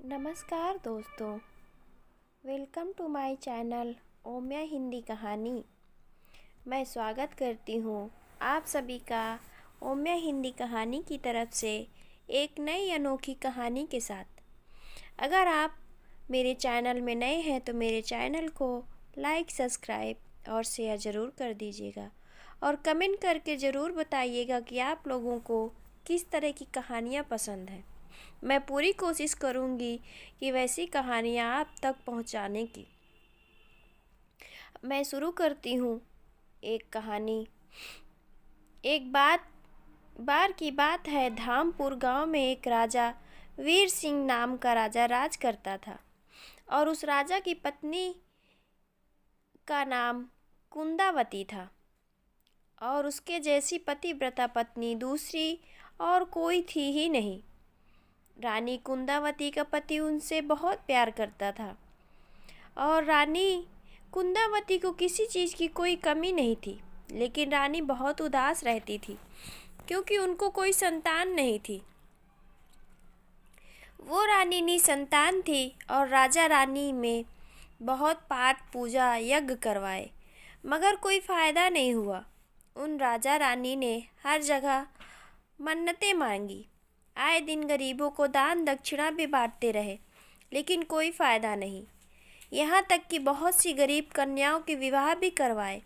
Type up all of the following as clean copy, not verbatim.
नमस्कार दोस्तों, welcome to my channel ओम्या हिंदी कहानी। मैं स्वागत करती हूँ आप सभी का ओम्या हिंदी कहानी की तरफ से एक नई अनोखी कहानी के साथ। अगर आप मेरे चैनल में नए हैं तो मेरे चैनल को लाइक, सब्सक्राइब और शेयर ज़रूर कर दीजिएगा और कमेंट करके ज़रूर बताइएगा कि आप लोगों को किस तरह की कहानियाँ पसंद हैं। मैं पूरी कोशिश करूँगी कि वैसी कहानियाँ आप तक पहुँचाने की। मैं शुरू करती हूँ एक कहानी। एक बार की बात है, धामपुर गांव में एक राजा वीर सिंह नाम का राजा राज करता था और उस राजा की पत्नी का नाम कुंदावती था और उसके जैसी पतिव्रता पत्नी दूसरी और कोई थी ही नहीं। रानी कुंदावती का पति उनसे बहुत प्यार करता था और रानी कुंदावती को किसी चीज़ की कोई कमी नहीं थी। लेकिन रानी बहुत उदास रहती थी क्योंकि उनको कोई संतान नहीं थी। वो रानी निसंतान थी और राजा रानी में बहुत पाठ पूजा यज्ञ करवाए मगर कोई फ़ायदा नहीं हुआ। उन राजा रानी ने हर जगह मन्नतें मांगी, आए दिन गरीबों को दान दक्षिणा भी बांटते रहे लेकिन कोई फ़ायदा नहीं। यहाँ तक कि बहुत सी गरीब कन्याओं के विवाह भी करवाए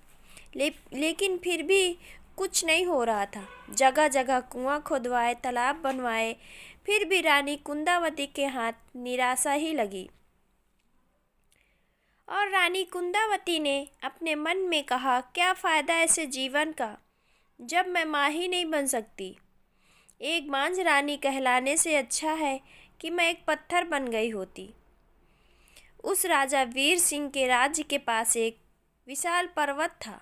लेकिन फिर भी कुछ नहीं हो रहा था। जगह जगह कुआं खुदवाए, तालाब बनवाए, फिर भी रानी कुंदावती के हाथ निराशा ही लगी। और रानी कुंदावती ने अपने मन में कहा, क्या फ़ायदा ऐसे जीवन का जब मैं माँ ही नहीं बन सकती। एक बांझ रानी कहलाने से अच्छा है कि मैं एक पत्थर बन गई होती। उस राजा वीर सिंह के राज्य के पास एक विशाल पर्वत था।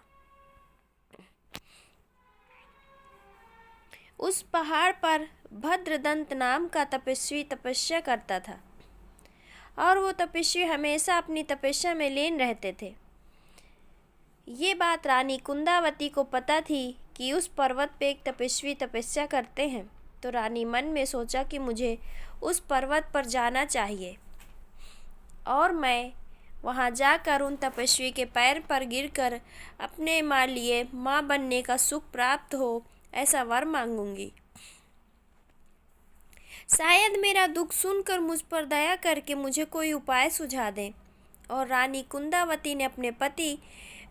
उस पहाड़ पर भद्रदंत नाम का तपस्वी तपस्या करता था और वो तपस्वी हमेशा अपनी तपस्या में लीन रहते थे। ये बात रानी कुंदावती को पता थी कि उस पर्वत पे एक तपस्वी तपस्या करते हैं। तो रानी मन में सोचा कि मुझे उस पर्वत पर जाना चाहिए और मैं वहाँ जाकर उन तपस्वी के पैर पर गिरकर अपने माँ बनने का सुख प्राप्त हो, ऐसा वर मांगूंगी। शायद मेरा दुख सुनकर मुझ पर दया करके मुझे कोई उपाय सुझा दें। और रानी कुंदावती ने अपने पति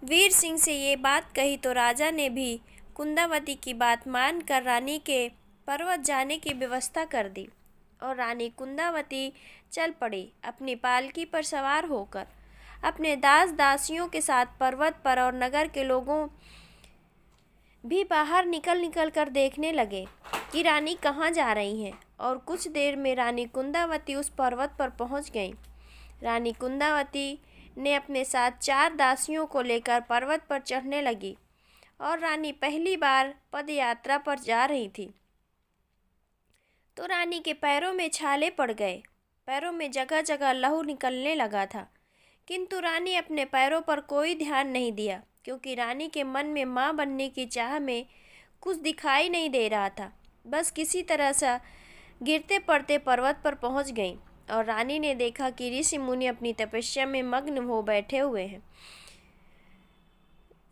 वीर सिंह से ये बात कही तो राजा ने भी कुंदावती की बात मानकर रानी के पर्वत जाने की व्यवस्था कर दी और रानी कुंदावती चल पड़ी अपनी पालकी पर सवार होकर अपने दास दासियों के साथ पर्वत पर। और नगर के लोगों भी बाहर निकल कर देखने लगे कि रानी कहाँ जा रही हैं। और कुछ देर में रानी कुंदावती उस पर्वत पर पहुँच गई। रानी कुंदावती ने अपने साथ 4 दासियों को लेकर पर्वत पर चढ़ने लगी और रानी पहली बार पद यात्रा पर जा रही थी तो रानी के पैरों में छाले पड़ गए। पैरों में जगह जगह लहू निकलने लगा था किंतु रानी अपने पैरों पर कोई ध्यान नहीं दिया क्योंकि रानी के मन में माँ बनने की चाह में कुछ दिखाई नहीं दे रहा था। बस किसी तरह से गिरते पड़ते पर्वत पर पहुँच गई और रानी ने देखा कि ऋषि मुनि अपनी तपस्या में मग्न हो बैठे हुए हैं।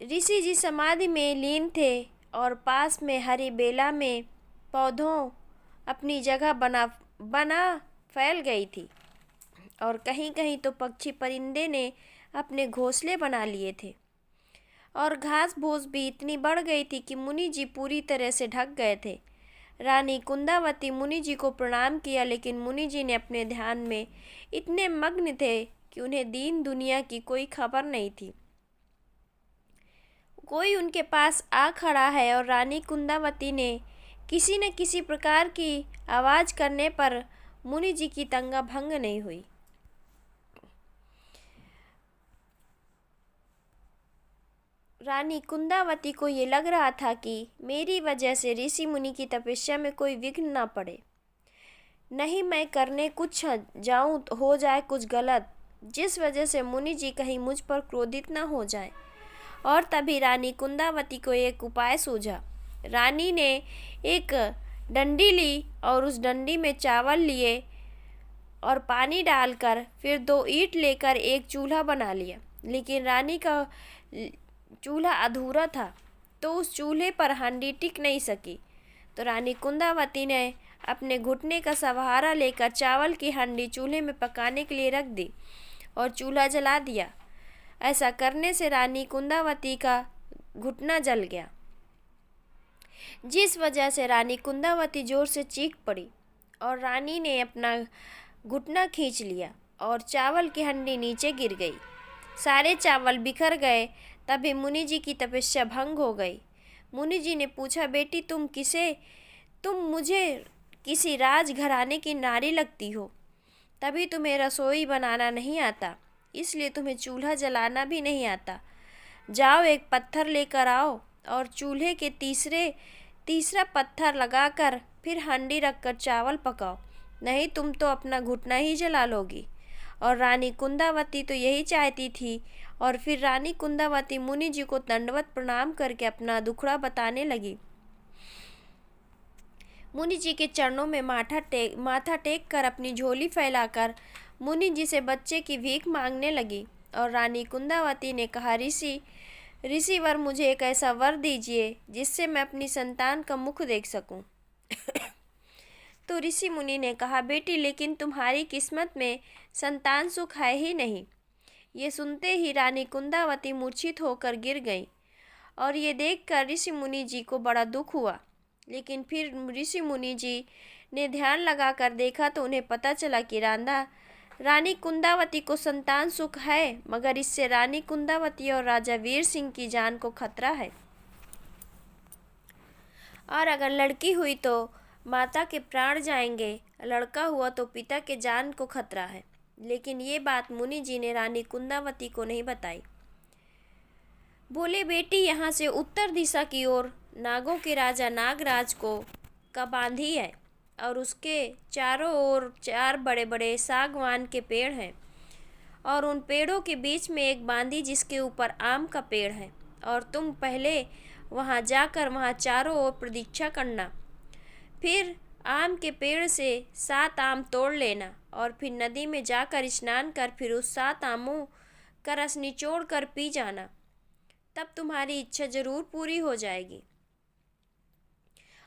ऋषि जी समाधि में लीन थे और पास में हरी बेला में पौधों अपनी जगह बना फैल गई थी और कहीं कहीं तो पक्षी परिंदे ने अपने घोंसले बना लिए थे और घास फूस भी इतनी बढ़ गई थी कि मुनि जी पूरी तरह से ढक गए थे। रानी कुंदावती मुनि जी को प्रणाम किया लेकिन मुनि जी ने अपने ध्यान में इतने मग्न थे कि उन्हें दीन दुनिया की कोई खबर नहीं थी। कोई उनके पास आ खड़ा है और रानी कुंदावती ने किसी न किसी प्रकार की आवाज़ करने पर मुनि जी की तंगा भंग नहीं हुई। रानी कुंदावती को ये लग रहा था कि मेरी वजह से ऋषि मुनि की तपस्या में कोई विघ्न ना पड़े, नहीं मैं करने कुछ जाऊं तो हो जाए कुछ गलत, जिस वजह से मुनि जी कहीं मुझ पर क्रोधित ना हो जाए। और तभी रानी कुंदावती को एक उपाय सूझा। रानी ने एक डंडी ली और उस डंडी में चावल लिए और पानी डालकर फिर 2 ईंट लेकर एक चूल्हा बना लिया। लेकिन रानी का चूल्हा अधूरा था, तो उस चूल्हे पर हांडी टिक नहीं सकी। तो रानी कुंदावती ने अपने घुटने का सहारा लेकर चावल की हांडी चूल्हे में पकाने के लिए रख दी और चूल्हा जला दिया। ऐसा करने से रानी कुंदावती का घुटना जल गया, जिस वजह से रानी कुंदावती जोर से चीख पड़ी और रानी ने अपना घुटना खींच लिया और चावल की हांडी नीचे गिर गई। सारे चावल बिखर गए। तभी मुनि जी की तपस्या भंग हो गई। मुनि जी ने पूछा, बेटी तुम मुझे किसी राज घराने की नारी लगती हो, तभी तुम्हें रसोई बनाना नहीं आता, इसलिए तुम्हें चूल्हा जलाना भी नहीं आता। जाओ एक पत्थर लेकर आओ और चूल्हे के तीसरा पत्थर लगाकर फिर हांडी रखकर चावल पकाओ, नहीं तुम तो अपना घुटना ही जला लोगी। और रानी कुंदावती तो यही चाहती थी। और फिर रानी कुंदावती मुनि जी को दंडवत प्रणाम करके अपना दुखड़ा बताने लगी। मुनि जी के चरणों में माथा टेक कर अपनी झोली फैलाकर मुनि जी से बच्चे की भीख मांगने लगी। और रानी कुंदावती ने कहा, ऋषिवर मुझे एक ऐसा वर दीजिए जिससे मैं अपनी संतान का मुख देख सकूं। तो ऋषि मुनि ने कहा, बेटी लेकिन तुम्हारी किस्मत में संतान सुख है ही नहीं। ये सुनते ही रानी कुंदावती मूर्छित होकर गिर गई। और ये देखकर ऋषि मुनि जी को बड़ा दुख हुआ। लेकिन फिर ऋषि मुनि जी ने ध्यान लगाकर देखा तो उन्हें पता चला कि रानी कुंदावती को संतान सुख है, मगर इससे रानी कुंदावती और राजा वीर सिंह की जान को खतरा है। और अगर लड़की हुई तो माता के प्राण जाएंगे, लड़का हुआ तो पिता के जान को खतरा है। लेकिन ये बात मुनि जी ने रानी कुंदावती को नहीं बताई। बोले, बेटी यहाँ से उत्तर दिशा की ओर नागों के राजा नागराज का बांधी है और उसके चारों ओर 4 बड़े बड़े सागवान के पेड़ हैं और उन पेड़ों के बीच में एक बांधी जिसके ऊपर आम का पेड़ है। और तुम पहले वहाँ जाकर वहाँ चारों ओर प्रतीक्षा करना, फिर आम के पेड़ से 7 आम तोड़ लेना और फिर नदी में जाकर स्नान कर फिर उस 7 आमों का रस निचोड़ कर पी जाना, तब तुम्हारी इच्छा जरूर पूरी हो जाएगी।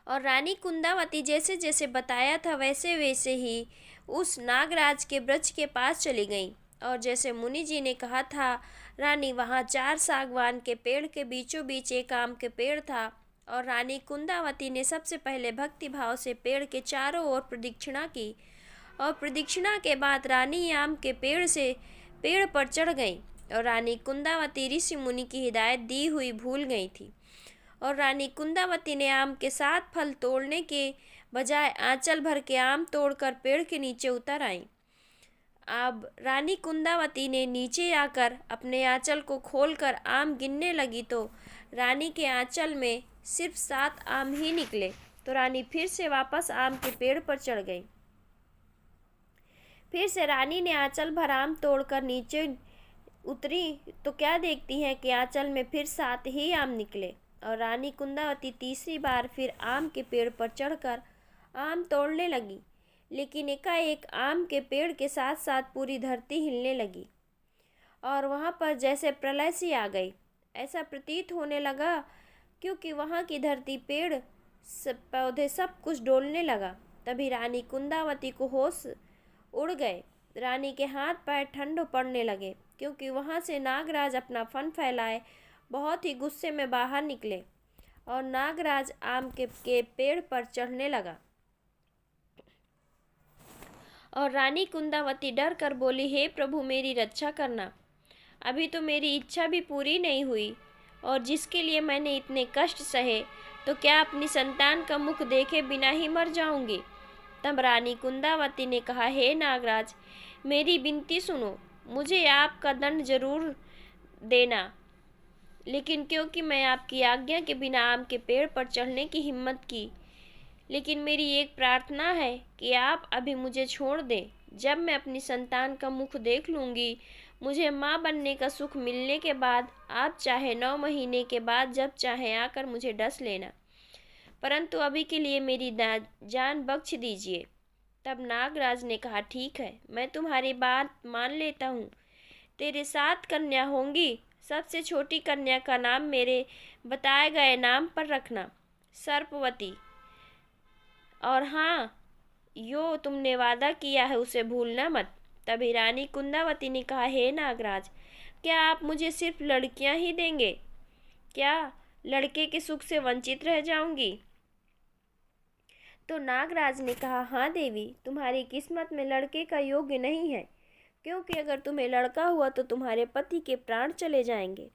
और रानी कुंदावती जैसे जैसे बताया था वैसे वैसे ही उस नागराज के वृक्ष के पास चली गई। और जैसे मुनि जी ने कहा था, रानी वहाँ 4 सागवान के पेड़ के बीचों बीच एक आम के पेड़ था। और रानी कुंदावती ने सबसे पहले भक्ति भाव से पेड़ के चारों ओर प्रदक्षिणा की और प्रदक्षिणा के बाद रानी आम के पेड़ पर चढ़ गई। और रानी कुंदावती ऋषि मुनि की हिदायत दी हुई भूल गई थी। और रानी कुंदावती ने आम के 7 फल तोड़ने के बजाय आंचल भर के आम तोड़कर पेड़ के नीचे उतर आई। अब रानी कुंदावती ने नीचे आकर अपने आंचल को खोलकर आम गिनने लगी तो रानी के आंचल में सिर्फ 7 आम ही निकले। तो रानी फिर से वापस आम के पेड़ पर चढ़ गई। फिर से रानी ने आंचल भर आम तोड़कर नीचे उतरी तो क्या देखती है कि आंचल में फिर 7 ही आम निकले। और रानी कुंदावती तीसरी बार फिर आम के पेड़ पर चढ़कर आम तोड़ने लगी। लेकिन एकाएक आम के पेड़ के साथ साथ पूरी धरती हिलने लगी और वहाँ पर जैसे प्रलय सी आ गई, ऐसा प्रतीत होने लगा, क्योंकि वहाँ की धरती, पेड़, पौधे सब कुछ डोलने लगा। तभी रानी कुंदावती को होश उड़ गए। रानी के हाथ पैर ठंड पड़ने लगे, क्योंकि वहाँ से नागराज अपना फन फैलाए बहुत ही गुस्से में बाहर निकले और नागराज आम के पेड़ पर चढ़ने लगा। और रानी कुंदावती डर कर बोली, हे प्रभु मेरी रक्षा करना, अभी तो मेरी इच्छा भी पूरी नहीं हुई और जिसके लिए मैंने इतने कष्ट सहे, तो क्या अपनी संतान का मुख देखे बिना ही मर जाऊंगी। तब रानी कुंदावती ने कहा, हे नागराज मेरी विनती सुनो, मुझे आपका दंड जरूर देना, लेकिन क्योंकि मैं आपकी आज्ञा के बिना आम के पेड़ पर चढ़ने की हिम्मत की, लेकिन मेरी एक प्रार्थना है कि आप अभी मुझे छोड़ दें। जब मैं अपनी संतान का मुख देख लूँगी, मुझे माँ बनने का सुख मिलने के बाद आप चाहे 9 महीने के बाद जब चाहे आकर मुझे डस लेना, परंतु अभी के लिए मेरी जान बख्श दीजिए। तब नागराज ने कहा, ठीक है, मैं तुम्हारी बात मान लेता हूँ। तेरे 7 कन्या होंगी। सबसे छोटी कन्या का नाम मेरे बताए गए नाम पर रखना, सर्पवती। और हाँ, यो तुमने वादा किया है उसे भूलना मत। तभी रानी कुंदावती ने कहा, हे नागराज, क्या आप मुझे सिर्फ लड़कियां ही देंगे? क्या लड़के के सुख से वंचित रह जाऊंगी? तो नागराज ने कहा, हाँ देवी, तुम्हारी किस्मत में लड़के का योग्य नहीं है, क्योंकि अगर तुम्हें लड़का हुआ तो तुम्हारे पति के प्राण चले जाएंगे।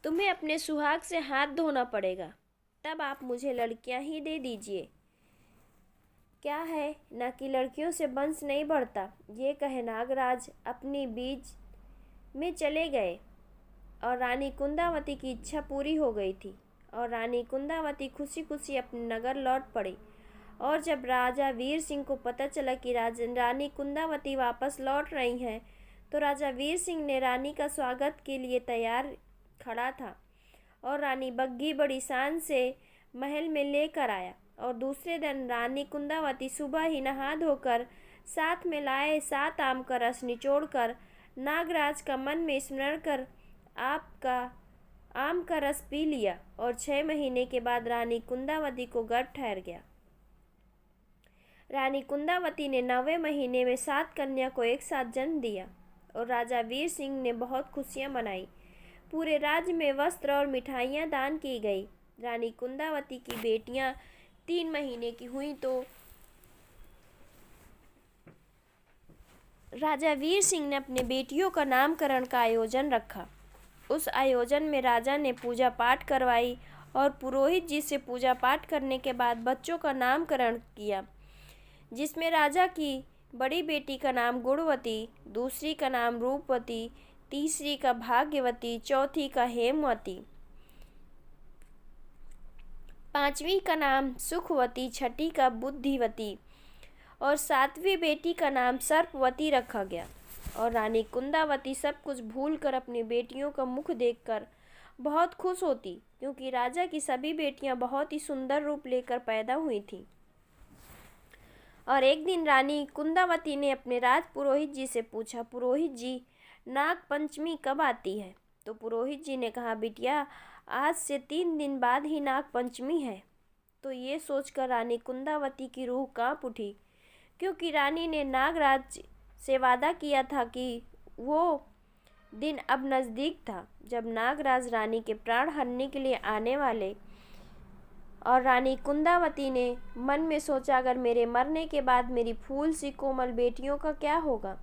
तुम्हें अपने सुहाग से हाथ धोना पड़ेगा। तब आप मुझे लड़कियां ही दे दीजिए। क्या है ना कि लड़कियों से वंश नहीं बढ़ता। ये कहे नागराज अपनी बीज में चले गए और रानी कुंदावती की इच्छा पूरी हो गई थी और रानी कुंदावती खुशी खुशी अपने नगर लौट पड़ी। और जब राजा वीर सिंह को पता चला कि रानी कुंदावती वापस लौट रही हैं, तो राजा वीर सिंह ने रानी का स्वागत के लिए तैयार खड़ा था और रानी बग्घी बड़ी शान से महल में लेकर आया। और दूसरे दिन रानी कुंदावती सुबह ही नहा धोकर साथ में लाए 7 आम का रस निचोड़कर नागराज का मन में स्मरण कर आपका आम का रस पी लिया और 6 महीने के बाद रानी कुंदावती को गर्भ ठहर गया। रानी कुंदावती ने 9वें महीने में 7 कन्या को एक साथ जन्म दिया और राजा वीर सिंह ने बहुत खुशियां मनाई। पूरे राज्य में वस्त्र और मिठाइयां दान की गई। रानी कुंदावती की बेटियां 3 महीने की हुई तो राजा वीर सिंह ने अपने बेटियों का नामकरण का आयोजन रखा। उस आयोजन में राजा ने पूजा पाठ करवाई और पुरोहित जी से पूजा पाठ करने के बाद बच्चों का नामकरण किया, जिसमें राजा की बड़ी बेटी का नाम गुणवती, दूसरी का नाम रूपवती, तीसरी का भाग्यवती, चौथी का हेमवती, 5वीं का नाम सुखवती, छठी का बुद्धिवती और 7वीं बेटी का नाम सर्पवती रखा गया। और रानी कुंदावती सब कुछ भूलकर अपनी बेटियों का मुख देखकर बहुत खुश होती, क्योंकि राजा की सभी बेटियां बहुत ही सुंदर रूप लेकर पैदा हुई थीं। और एक दिन रानी कुंदावती ने अपने राज पुरोहित जी से पूछा, पुरोहित जी, नाग पंचमी कब आती है? तो पुरोहित जी ने कहा, बिटिया, आज से 3 दिन बाद ही नाग पंचमी है। तो ये सोचकर रानी कुंदावती की रूह कांप उठी, क्योंकि रानी ने नागराज से वादा किया था कि वो दिन अब नज़दीक था जब नागराज रानी के प्राण हरने के लिए आने वाले। और रानी कुंदावती ने मन में सोचा, अगर मेरे मरने के बाद मेरी फूल सी कोमल बेटियों का क्या होगा?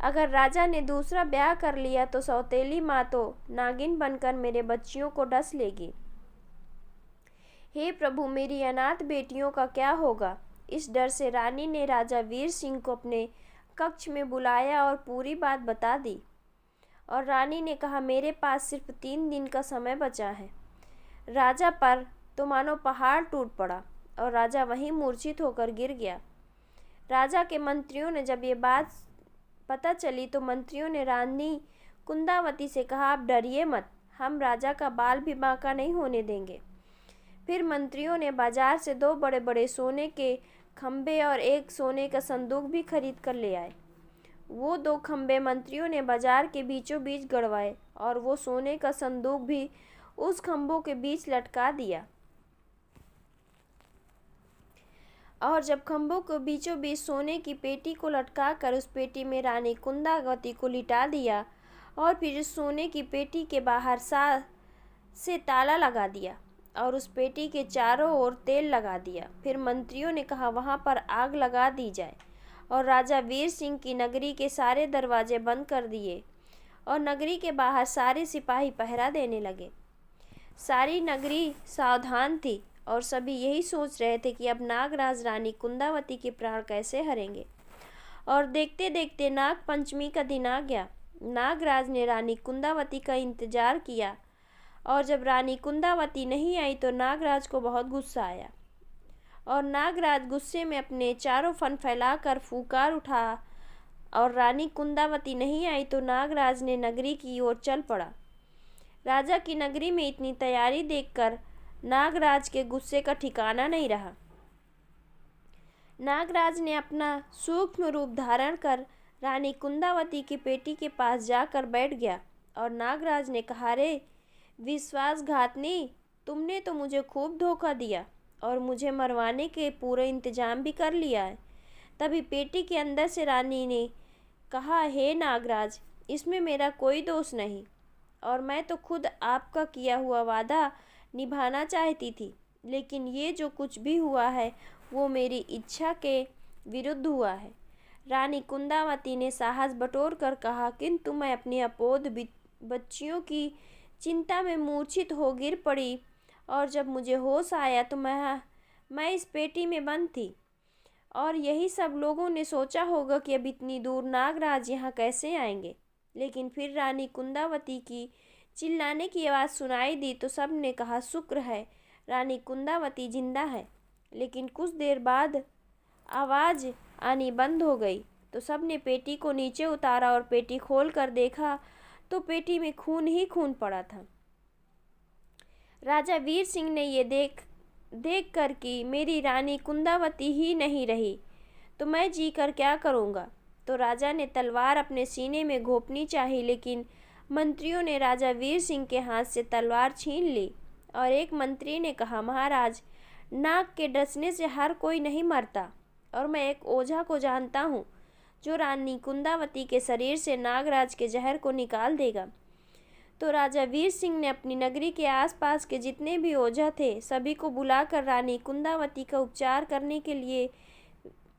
अगर राजा ने दूसरा ब्याह कर लिया तो सौतेली माँ तो नागिन बनकर मेरे बच्चियों को डस लेगी। हे प्रभु, मेरी अनाथ बेटियों का क्या होगा? इस डर से रानी ने राजा वीर सिंह को अपने कक्ष में बुलाया और पूरी बात बता दी। और रानी ने कहा, मेरे पास सिर्फ 3 दिन का समय बचा है। राजा पर तो मानो पहाड़ टूट पड़ा और राजा वहीं मूर्छित होकर गिर गया। राजा के मंत्रियों ने जब ये बात पता चली तो मंत्रियों ने रानी कुंदावती से कहा, आप डरिए मत, हम राजा का बाल भी बांका नहीं होने देंगे। फिर मंत्रियों ने बाजार से 2 बड़े बड़े सोने के खंबे और एक सोने का संदूक भी खरीद कर ले आए। वो 2 खंबे मंत्रियों ने बाजार के बीचों बीच गड़वाए और वो सोने का संदूक भी उस खंभों के बीच लटका दिया। और जब खंभों के बीचों बीच सोने की पेटी को लटकाकर उस पेटी में रानी कुंदावती को लिटा दिया और फिर उस सोने की पेटी के बाहर से ताला लगा दिया और उस पेटी के चारों ओर तेल लगा दिया। फिर मंत्रियों ने कहा, वहाँ पर आग लगा दी जाए और राजा वीर सिंह की नगरी के सारे दरवाजे बंद कर दिए और नगरी के बाहर सारे सिपाही पहरा देने लगे। सारी नगरी सावधान थी और सभी यही सोच रहे थे कि अब नागराज रानी कुंदावती के प्राण कैसे हरेंगे। और देखते देखते नाग पंचमी का दिन आ गया। नागराज ने रानी कुंदावती का इंतजार किया और जब रानी कुंदावती नहीं आई तो नागराज को बहुत गुस्सा आया और नागराज गुस्से में अपने चारों फन फैलाकर फूंकार उठा और रानी कुंदावती नहीं आई तो नागराज ने नगरी की ओर चल पड़ा। राजा की नगरी में इतनी तैयारी देखकर नागराज के गुस्से का ठिकाना नहीं रहा। नागराज ने अपना सूक्ष्म रूप धारण कर रानी कुंदावती की पेटी के पास जाकर बैठ गया और नागराज ने कहा, रे विश्वासघातनी, तुमने तो मुझे खूब धोखा दिया और मुझे मरवाने के पूरे इंतजाम भी कर लिया है। तभी पेटी के अंदर से रानी ने कहा, हे नागराज, इसमें मेरा कोई दोष नहीं और मैं तो खुद आपका किया हुआ वादा निभाना चाहती थी, लेकिन ये जो कुछ भी हुआ है वो मेरी इच्छा के विरुद्ध हुआ है। रानी कुंदावती ने साहस बटोर कर कहा, किंतु मैं अपनी अपोध बच्चियों की चिंता में मूर्छित हो गिर पड़ी और जब मुझे होश आया तो मैं इस पेटी में बंद थी और यही सब लोगों ने सोचा होगा कि अब इतनी दूर नागराज यहाँ कैसे आएंगे। लेकिन फिर रानी कुंदावती की चिल्लाने की आवाज़ सुनाई दी तो सब ने कहा, शुक्र है रानी कुंदावती जिंदा है। लेकिन कुछ देर बाद आवाज़ आनी बंद हो गई तो सब ने पेटी को नीचे उतारा और पेटी खोल कर देखा तो पेटी में खून ही खून पड़ा था। राजा वीर सिंह ने ये देख कर कि मेरी रानी कुंदावती ही नहीं रही तो मैं जी कर क्या करूँगा, तो राजा ने तलवार अपने सीने में घोंपनी चाहिए, लेकिन मंत्रियों ने राजा वीर सिंह के हाथ से तलवार छीन ली और एक मंत्री ने कहा, महाराज, नाग के डसने से हर कोई नहीं मरता और मैं एक ओझा को जानता हूँ जो रानी कुंदावती के शरीर से नागराज के जहर को निकाल देगा। तो राजा वीर सिंह ने अपनी नगरी के आसपास के जितने भी ओझा थे सभी को बुलाकर रानी कुंदावती का उपचार करने के लिए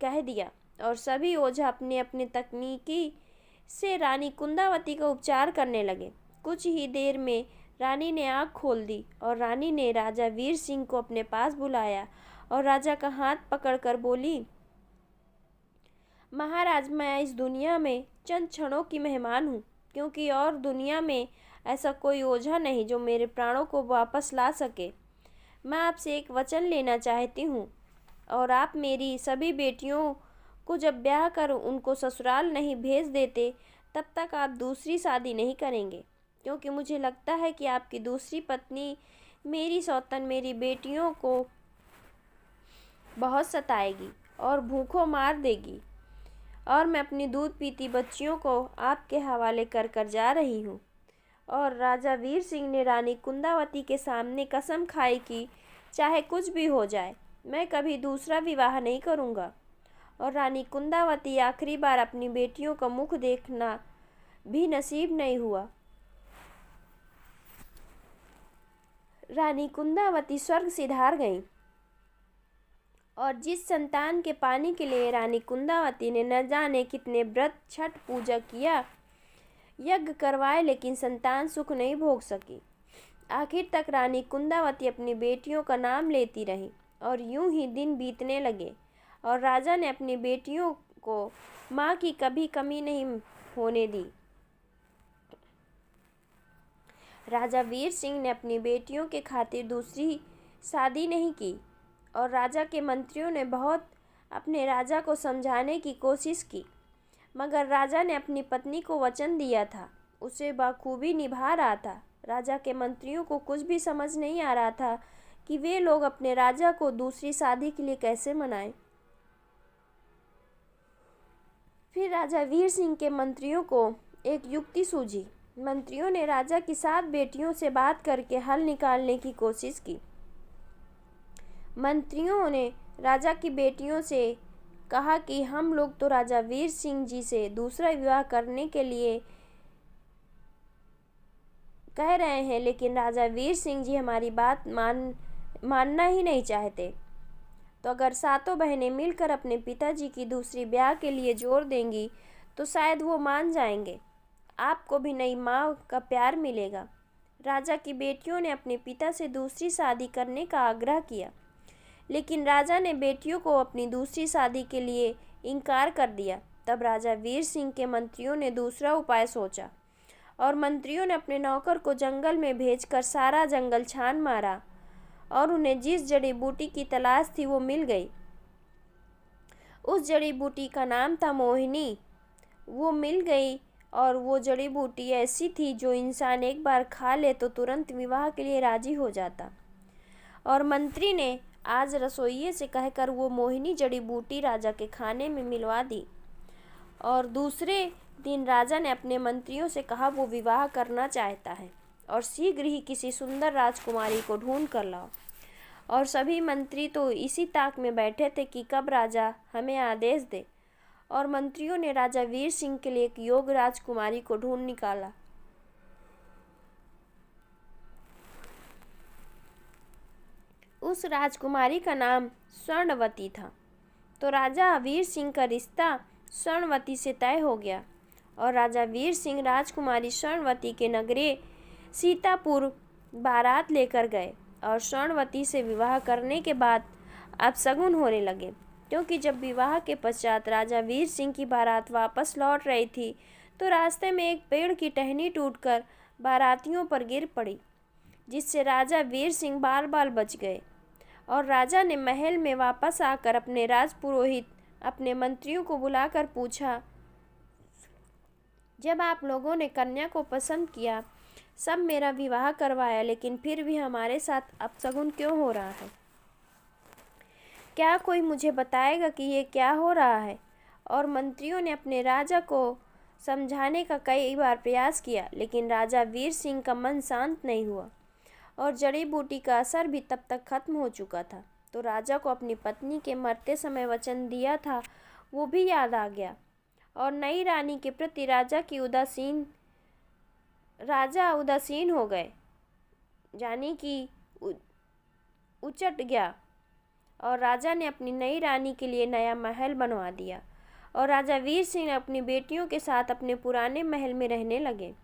कह दिया और सभी ओझा अपने अपने तकनीकी से रानी कुंदावती का उपचार करने लगे। कुछ ही देर में रानी ने आँख खोल दी और रानी ने राजा वीर सिंह को अपने पास बुलाया और राजा का हाथ पकड़कर बोली, महाराज, मैं इस दुनिया में चंद क्षणों की मेहमान हूँ, क्योंकि और दुनिया में ऐसा कोई ओझा नहीं जो मेरे प्राणों को वापस ला सके। मैं आपसे एक वचन लेना चाहती हूँ और आप मेरी सभी बेटियों को जब ब्याह कर उनको ससुराल नहीं भेज देते तब तक आप दूसरी शादी नहीं करेंगे, क्योंकि मुझे लगता है कि आपकी दूसरी पत्नी मेरी सौतन मेरी बेटियों को बहुत सताएगी और भूखों मार देगी और मैं अपनी दूध पीती बच्चियों को आपके हवाले कर कर जा रही हूँ। और राजा वीर सिंह ने रानी कुंदावती के सामने कसम खाई कि चाहे कुछ भी हो जाए मैं कभी दूसरा विवाह नहीं करूँगा। और रानी कुंदावती आखिरी बार अपनी बेटियों का मुख देखना भी नसीब नहीं हुआ। रानी कुंदावती स्वर्ग सिधार गईं और जिस संतान के पाने के लिए रानी कुंदावती ने न जाने कितने व्रत छठ पूजा किया, यज्ञ करवाए, लेकिन संतान सुख नहीं भोग सकी। आखिर तक रानी कुंदावती अपनी बेटियों का नाम लेती रही और यूं ही दिन बीतने लगे और राजा ने अपनी बेटियों को माँ की कभी कमी नहीं होने दी। राजा वीर सिंह ने अपनी बेटियों के खातिर दूसरी शादी नहीं की और राजा के मंत्रियों ने बहुत अपने राजा को समझाने की कोशिश की, मगर राजा ने अपनी पत्नी को वचन दिया था, उसे बखूबी निभा रहा था। राजा के मंत्रियों को कुछ भी समझ नहीं आ रहा था कि वे लोग अपने राजा को दूसरी शादी के लिए कैसे मनाएं। फिर राजा वीर सिंह के मंत्रियों को एक युक्ति सूझी। मंत्रियों ने राजा की 7 बेटियों से बात करके हल निकालने की कोशिश की। मंत्रियों ने राजा की बेटियों से कहा कि हम लोग तो राजा वीर सिंह जी से दूसरा विवाह करने के लिए कह रहे हैं, लेकिन राजा वीर सिंह जी हमारी बात मानना ही नहीं चाहते। तो अगर 7 बहनें मिलकर अपने पिताजी की दूसरी ब्याह के लिए जोर देंगी तो शायद वो मान जाएंगे, आपको भी नई माँ का प्यार मिलेगा। राजा की बेटियों ने अपने पिता से दूसरी शादी करने का आग्रह किया, लेकिन राजा ने बेटियों को अपनी दूसरी शादी के लिए इनकार कर दिया। तब राजा वीर सिंह के मंत्रियों ने दूसरा उपाय सोचा और मंत्रियों ने अपने नौकर को जंगल में भेजकर सारा जंगल छान मारा और उन्हें जिस जड़ी बूटी की तलाश थी वो मिल गई। उस जड़ी बूटी का नाम था मोहिनी। वो मिल गई और वो जड़ी बूटी ऐसी थी जो इंसान एक बार खा ले तो तुरंत विवाह के लिए राजी हो जाता। और मंत्री ने आज रसोइये से कहकर वो मोहिनी जड़ी बूटी राजा के खाने में मिलवा दी। और दूसरे दिन राजा ने अपने मंत्रियों से कहा वो विवाह करना चाहता है और शीघ्र ही किसी सुंदर राजकुमारी को ढूंढ कर लाओ। और सभी मंत्री तो इसी ताक में बैठे थे कि कब राजा हमें आदेश दे। और मंत्रियों ने राजा वीर सिंह के लिए एक योग्य राजकुमारी को ढूंढ निकाला। उस राजकुमारी का नाम स्वर्णवती था। तो राजा वीर सिंह का रिश्ता स्वर्णवती से तय हो गया और राजा वीर सिंह राजकुमारी स्वर्णवती के नगरे सीतापुर बारात लेकर गए। और स्वर्णवती से विवाह करने के बाद अब शगुन होने लगे, क्योंकि जब विवाह के पश्चात राजा वीर सिंह की बारात वापस लौट रही थी तो रास्ते में एक पेड़ की टहनी टूटकर बारातियों पर गिर पड़ी, जिससे राजा वीर सिंह बाल बाल बच गए। और राजा ने महल में वापस आकर अपने राजपुरोहित अपने मंत्रियों को बुलाकर पूछा, जब आप लोगों ने कन्या को पसंद किया, सब मेरा विवाह करवाया, लेकिन फिर भी हमारे साथ अपशगुन क्यों हो रहा है? क्या कोई मुझे बताएगा कि ये क्या हो रहा है? और मंत्रियों ने अपने राजा को समझाने का कई बार प्रयास किया, लेकिन राजा वीर सिंह का मन शांत नहीं हुआ और जड़ी बूटी का असर भी तब तक खत्म हो चुका था। तो राजा को अपनी पत्नी के मरते समय वचन दिया था वो भी याद आ गया और नई रानी के प्रति राजा उदासीन हो गए, यानी कि उचट गया। और राजा ने अपनी नई रानी के लिए नया महल बनवा दिया और राजा वीर सिंह अपनी बेटियों के साथ अपने पुराने महल में रहने लगे।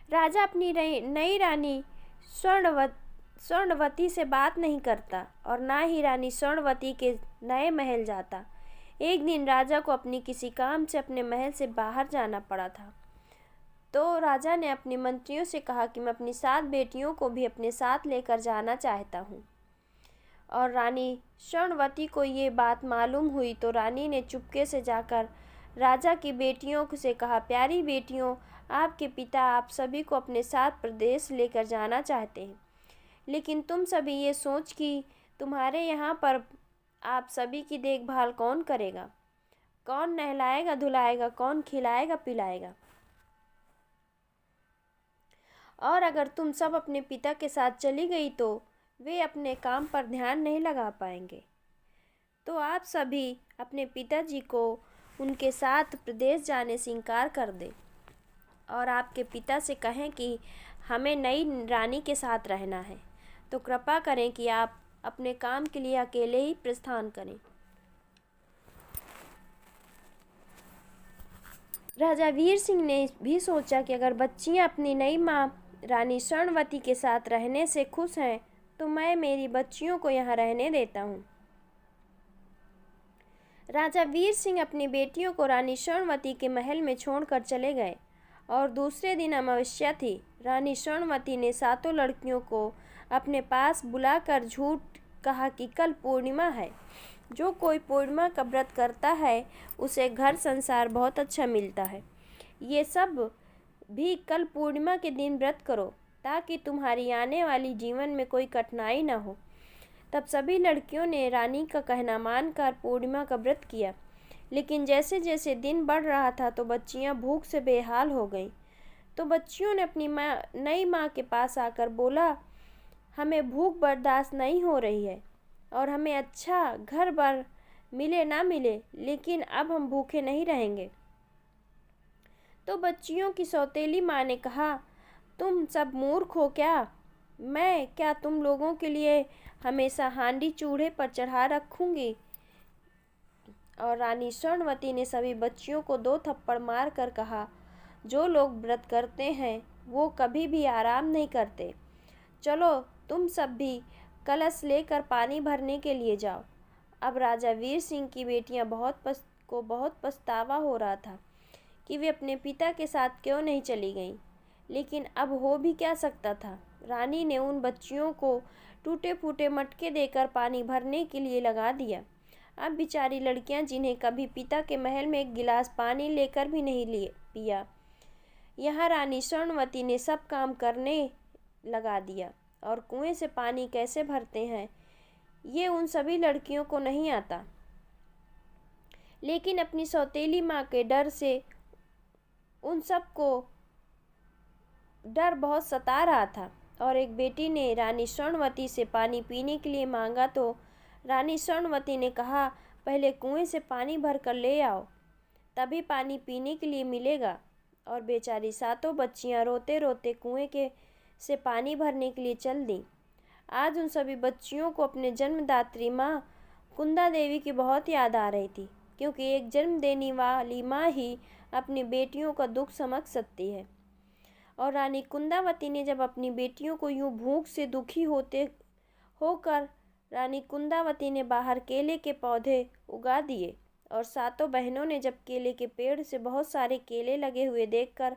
राजा अपनी नई रानी स्वर्णवती से बात नहीं करता और ना ही रानी स्वर्णवती के नए महल जाता। एक दिन राजा को अपनी किसी काम से अपने महल से बाहर जाना पड़ा था। तो राजा ने अपने मंत्रियों से कहा कि मैं अपनी 7 बेटियों को भी अपने साथ लेकर जाना चाहता हूँ। और रानी स्वर्णवती को ये बात मालूम हुई तो रानी ने चुपके से जाकर राजा की बेटियों से कहा, प्यारी बेटियों, आपके पिता आप सभी को अपने साथ प्रदेश लेकर जाना चाहते हैं, लेकिन तुम सभी ये सोच कि तुम्हारे यहाँ पर आप सभी की देखभाल कौन करेगा, कौन नहलाएगा धुलाएगा, कौन खिलाएगा पिलाएगा। और अगर तुम सब अपने पिता के साथ चली गई तो वे अपने काम पर ध्यान नहीं लगा पाएंगे। तो आप सभी अपने पिताजी को उनके साथ प्रदेश जाने से इनकार कर दें और आपके पिता से कहें कि हमें नई रानी के साथ रहना है, तो कृपा करें कि आप अपने काम के लिए अकेले ही प्रस्थान करें। राजा वीर सिंह ने भी सोचा कि अगर बच्चियां अपनी नई माँ रानी स्वर्णवती के साथ रहने से खुश हैं तो मैं मेरी बच्चियों को यहाँ रहने देता हूँ। राजा वीर सिंह अपनी बेटियों को रानी स्वर्णवती के महल में छोड़कर चले गए और दूसरे दिन अमावस्या थी। रानी स्वर्णवती ने 7 लड़कियों को अपने पास बुलाकर झूठ कहा कि कल पूर्णिमा है, जो कोई पूर्णिमा का व्रत करता है उसे घर संसार बहुत अच्छा मिलता है। ये सब भी कल पूर्णिमा के दिन व्रत करो ताकि तुम्हारी आने वाली जीवन में कोई कठिनाई ना हो। तब सभी लड़कियों ने रानी का कहना मानकर पूर्णिमा का व्रत किया, लेकिन जैसे जैसे दिन बढ़ रहा था तो बच्चियां भूख से बेहाल हो गईं। तो बच्चियों ने अपनी नई माँ के पास आकर बोला, हमें भूख बर्दाश्त नहीं हो रही है और हमें अच्छा घर बार मिले ना मिले, लेकिन अब हम भूखे नहीं रहेंगे। तो बच्चियों की सौतेली माँ ने कहा, तुम सब मूर्ख हो क्या? मैं क्या तुम लोगों के लिए हमेशा हांडी चूल्हे पर चढ़ा रखूंगी? और रानी स्वर्णवती ने सभी बच्चियों को 2 थप्पड़ मार कर कहा, जो लोग व्रत करते हैं वो कभी भी आराम नहीं करते। चलो तुम सब भी कलश लेकर पानी भरने के लिए जाओ। अब राजा वीर सिंह की बेटियां बहुत पछतावा हो रहा था कि वे अपने पिता के साथ क्यों नहीं चली गईं, लेकिन अब हो भी क्या सकता था। रानी ने उन बच्चियों को टूटे फूटे मटके देकर पानी भरने के लिए लगा दिया। अब बेचारी लड़कियां, जिन्हें कभी पिता के महल में एक गिलास पानी लेकर भी नहीं पिया, यहाँ रानी स्वर्णवती ने सब काम करने लगा दिया और कुएं से पानी कैसे भरते हैं ये उन सभी लड़कियों को नहीं आता। लेकिन अपनी सौतेली माँ के डर से उन सबको डर बहुत सता रहा था। और एक बेटी ने रानी स्वर्णवती से पानी पीने के लिए मांगा तो रानी स्वर्णवती ने कहा, पहले कुएं से पानी भर कर ले आओ, तभी पानी पीने के लिए मिलेगा। और बेचारी सातों बच्चियां रोते रोते कुएं के से पानी भरने के लिए चल दी। आज उन सभी बच्चियों को अपने जन्मदात्री माँ कुंदा देवी की बहुत याद आ रही थी, क्योंकि एक जन्म देने वाली माँ ही अपनी बेटियों का दुख समझ सकती है। और रानी कुंदावती ने जब अपनी बेटियों को यूं भूख से दुखी होकर रानी कुंदावती ने बाहर केले के पौधे उगा दिए। और सातों बहनों ने जब केले के पेड़ से बहुत सारे केले लगे हुए देखकर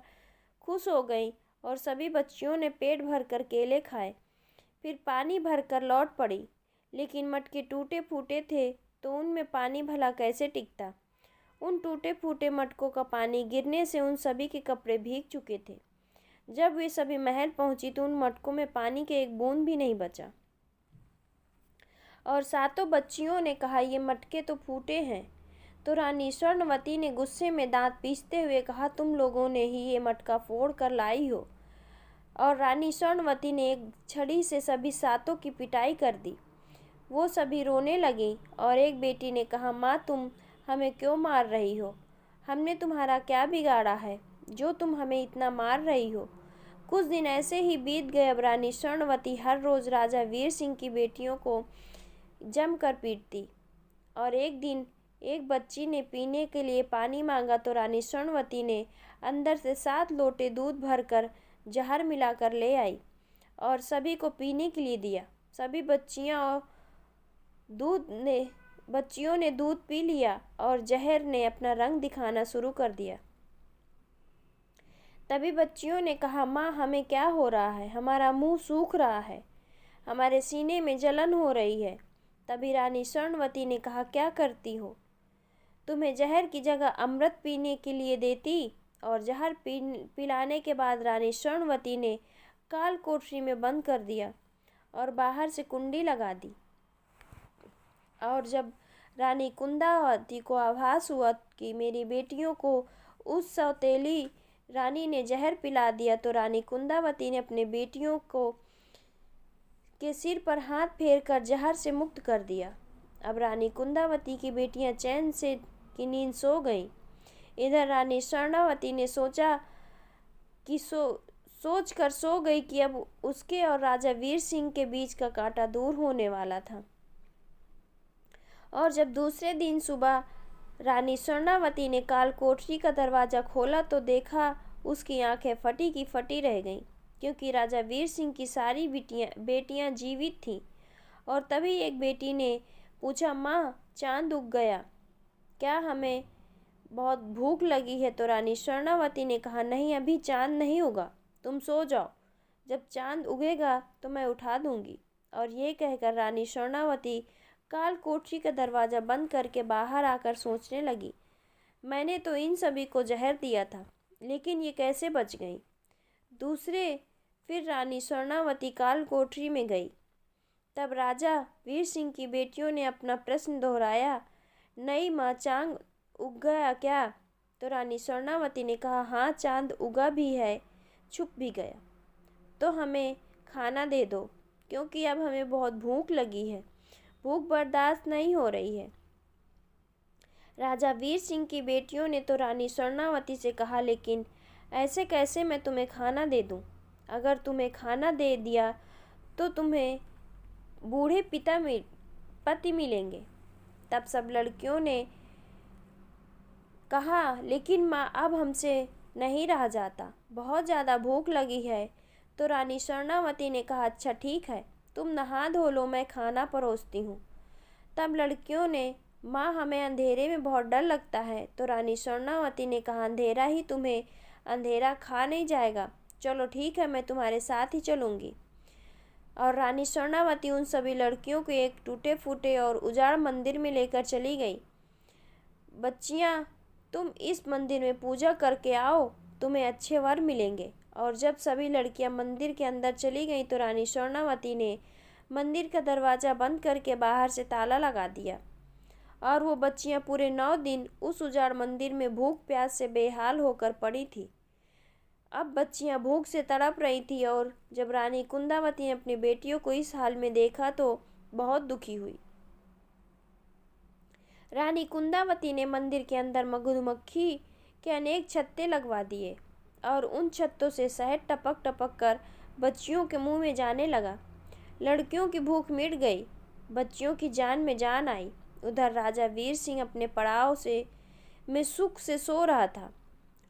खुश हो गईं और सभी बच्चियों ने पेट भरकर केले खाए। फिर पानी भरकर लौट पड़ी, लेकिन मटके टूटे फूटे थे तो उनमें पानी भला कैसे टिकता। उन टूटे फूटे मटकों का पानी गिरने से उन सभी के कपड़े भीग चुके थे। जब वे सभी महल पहुंची तो उन मटकों में पानी के एक बूंद भी नहीं बचा। और सातों बच्चियों ने कहा, ये मटके तो फूटे हैं। तो रानी स्वर्णवती ने गुस्से में दांत पीसते हुए कहा, तुम लोगों ने ही ये मटका फोड़ कर लाई हो। और रानी स्वर्णवती ने एक छड़ी से सभी सातों की पिटाई कर दी। वो सभी रोने लगी और एक बेटी ने कहा, माँ तुम हमें क्यों मार रही हो? हमने तुम्हारा क्या बिगाड़ा है जो तुम हमें इतना मार रही हो? कुछ दिन ऐसे ही बीत गए। अब रानी स्वर्णवती हर रोज राजा वीर सिंह की बेटियों को जमकर पीटती। और एक दिन एक बच्ची ने पीने के लिए पानी मांगा तो रानी स्वर्णवती ने अंदर से 7 लोटे दूध भरकर जहर मिलाकर ले आई और सभी को पीने के लिए दिया। सभी बच्चियों ने दूध पी लिया और जहर ने अपना रंग दिखाना शुरू कर दिया। तभी बच्चियों ने कहा, माँ हमें क्या हो रहा है? हमारा मुंह सूख रहा है, हमारे सीने में जलन हो रही है। तभी रानी स्वर्णवती ने कहा, क्या करती हो? तुम्हें जहर की जगह अमृत पीने के लिए देती। और जहर पिलाने के बाद रानी स्वर्णवती ने काल कोठरी में बंद कर दिया और बाहर से कुंडी लगा दी। और जब रानी कुंदावती को आभास हुआ कि मेरी बेटियों को उस सौतेली रानी ने जहर पिला दिया तो रानी कुंदावती ने अपने बेटियों को के सिर पर हाथ फेरकर जहर से मुक्त कर दिया। अब रानी कुंदावती की बेटियां चैन से की नींद सो गईं। इधर रानी स्वर्णावती ने सोच कर सो गई कि अब उसके और राजा वीर सिंह के बीच का कांटा दूर होने वाला था। और जब दूसरे दिन सुबह रानी स्वर्णावती ने काल कोठरी का दरवाज़ा खोला तो देखा उसकी आंखें फटी की फटी रह गईं, क्योंकि राजा वीर सिंह की सारी बेटियां जीवित थीं। और तभी एक बेटी ने पूछा, माँ चांद उग गया क्या? हमें बहुत भूख लगी है। तो रानी स्वर्णावती ने कहा, नहीं अभी चांद नहीं उगा, तुम सो जाओ, जब चांद उगेगा तो मैं उठा दूंगी। और ये कहकर रानी स्वर्णावती काल कोठरी का दरवाज़ा बंद करके बाहर आकर सोचने लगी, मैंने तो इन सभी को जहर दिया था, लेकिन ये कैसे बच गई? फिर रानी स्वर्णावती काल कोठरी में गई। तब राजा वीर सिंह की बेटियों ने अपना प्रश्न दोहराया, नहीं माँ चांद उग गया क्या? तो रानी स्वर्णावती ने कहा, हाँ चांद उगा भी है, छुप भी गया। तो हमें खाना दे दो, क्योंकि अब हमें बहुत भूख लगी है, भूख बर्दाश्त नहीं हो रही है। राजा वीर सिंह की बेटियों ने तो रानी स्वर्णावती से कहा, लेकिन ऐसे कैसे मैं तुम्हें खाना दे दूं? अगर तुम्हें खाना दे दिया तो तुम्हें बूढ़े पति मिलेंगे। तब सब लड़कियों ने कहा, लेकिन माँ अब हमसे नहीं रहा जाता, बहुत ज़्यादा भूख लगी है। तो रानी स्वर्णावती ने कहा, अच्छा ठीक है, तुम नहा धो लो, मैं खाना परोसती हूँ। तब लड़कियों ने, माँ हमें अंधेरे में बहुत डर लगता है। तो रानी स्वर्णावती ने कहा, अंधेरा ही तुम्हें अंधेरा खा नहीं जाएगा, चलो ठीक है, मैं तुम्हारे साथ ही चलूँगी। और रानी स्वर्णावती उन सभी लड़कियों को एक टूटे फूटे और उजाड़ मंदिर में लेकर चली गई। बच्चियाँ, तुम इस मंदिर में पूजा करके आओ, तुम्हें अच्छे वर मिलेंगे। और जब सभी लड़कियां मंदिर के अंदर चली गईं तो रानी स्वर्णावती ने मंदिर का दरवाज़ा बंद करके बाहर से ताला लगा दिया और वो बच्चियां पूरे 9 दिन उस उजाड़ मंदिर में भूख प्यास से बेहाल होकर पड़ी थी। अब बच्चियां भूख से तड़प रही थी और जब रानी कुंदावती ने अपनी बेटियों को इस हाल में देखा तो बहुत दुखी हुई। रानी कुंदावती ने मंदिर के अंदर मधुमक्खी के अनेक छत्ते लगवा दिए और उन छत्तों से शहद टपक टपक कर बच्चियों के मुंह में जाने लगा। लड़कियों की भूख मिट गई, बच्चियों की जान में जान आई। उधर राजा वीर सिंह अपने पड़ाव में सुख से सो रहा था